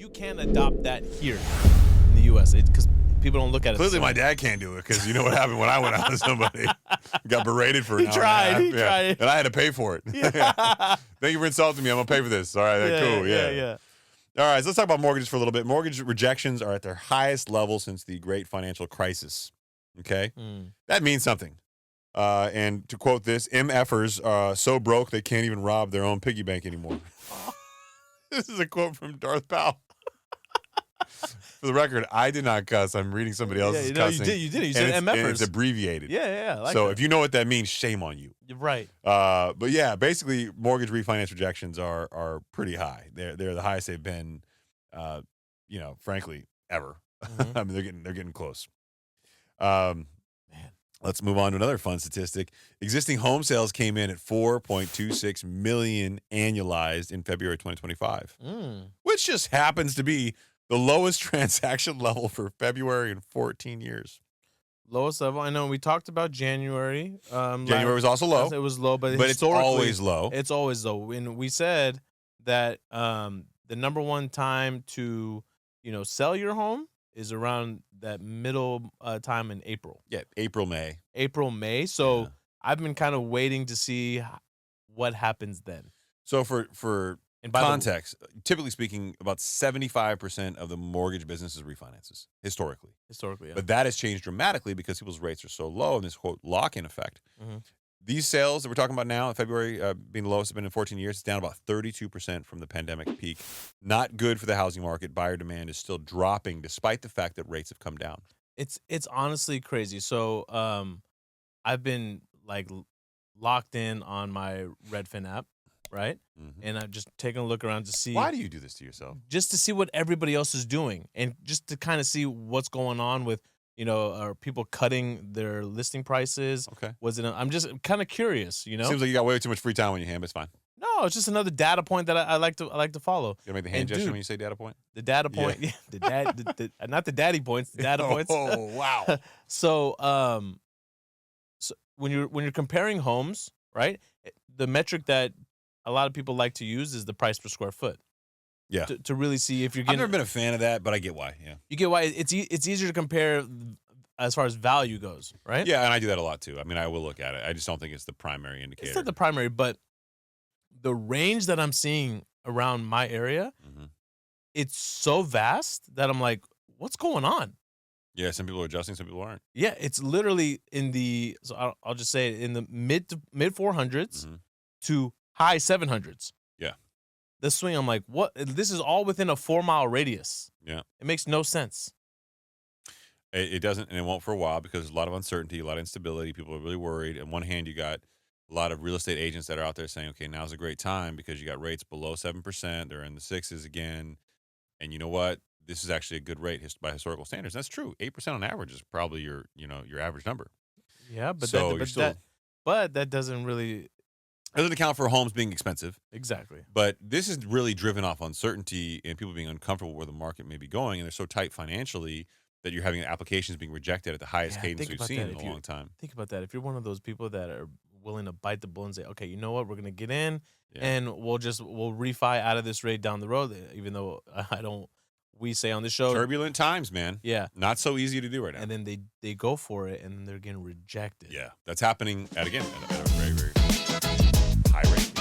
you can adopt that here in the U.S. Because people don't look at it. Clearly, my dad can't do it because you know what happened when I went out with somebody. Got berated for an hour and a half. He tried. And I had to pay for it. Yeah. Thank you for insulting me. I'm going to pay for this. All right, cool. Yeah. All right, so let's talk about mortgages for a little bit. Mortgage rejections are at their highest level since the great financial crisis. Okay? That means something. And to quote this, MFers are so broke they can't even rob their own piggy bank anymore. This is a quote from Darth Powell. For the record, I did not cuss. I'm reading somebody else's cussing. You did. You said MFers. And it's abbreviated. Yeah. So if you know what that means, shame on you. You're right. But yeah, basically, mortgage refinance rejections are pretty high. They're the highest they've been, frankly, ever. I mean, they're getting close. Man. Let's move on to another fun statistic. Existing home sales came in at 4.26 million annualized in February 2025, which just happens to be the lowest transaction level for February in 14 years. Lowest level. I know we talked about January. January was also low. It was low, but it's always low. It's always low. And we said that the number one time to, sell your home is around that middle time in April. Yeah, April, May. So yeah. I've been kind of waiting to see what happens then. So for context, typically speaking, about 75% of the mortgage business is refinances, historically. Yeah. But that has changed dramatically because people's rates are so low and this, quote, lock-in effect. These sales that we're talking about now in February being the lowest it's been in 14 years, it's down about 32% from the pandemic peak. Not good for the housing market. Buyer demand is still dropping despite the fact that rates have come down. It's honestly crazy. So I've been locked in on my Redfin app, right? And I'm just taking a look around to see. Why do you do this to yourself? Just to see what everybody else is doing and just to kind of see what's going on with, are people cutting their listing prices? Okay. I'm just kind of curious, Seems like you got way too much free time on your hand, but it's fine. No, it's just another data point that I like to follow. You make the hand gesture when you say data point? The data point, yeah. Not the daddy points, the data points. Oh, wow. So when you're comparing homes, right? The metric that a lot of people like to use is the price per square foot. Yeah. To really see if you're getting. I've never been a fan of that, but I get why. Yeah. You get why it's easier to compare as far as value goes, right? Yeah, and I do that a lot too. I mean, I will look at it. I just don't think it's the primary indicator. It's not the primary, but the range that I'm seeing around my area, it's so vast that I'm like, what's going on? Yeah, some people are adjusting, some people aren't. Yeah, it's literally I'll just say it, in the mid 400s to high 700s. Yeah. The swing, I'm like, what? This is all within a 4-mile radius. Yeah. It makes no sense. It doesn't, and it won't for a while because there's a lot of uncertainty, a lot of instability. People are really worried. On one hand, you got a lot of real estate agents that are out there saying, okay, now's a great time because you got rates below 7%. They're in the 6s again. And you know what? This is actually a good rate by historical standards. That's true. 8% on average is probably your average number. Yeah, but so that doesn't really. It doesn't account for homes being expensive. Exactly. But this is really driven off uncertainty and people being uncomfortable where the market may be going. And they're so tight financially that you're having applications being rejected at the highest cadence we've seen in a long time. Think about that. If you're one of those people that are willing to bite the bullet and say, okay, you know what, we're going to get in and we'll refi out of this rate down the road, even though we say on this show. Turbulent times, man. Yeah. Not so easy to do right now. And then they go for it and they're getting rejected. Yeah. That's happening at a very, very high rate.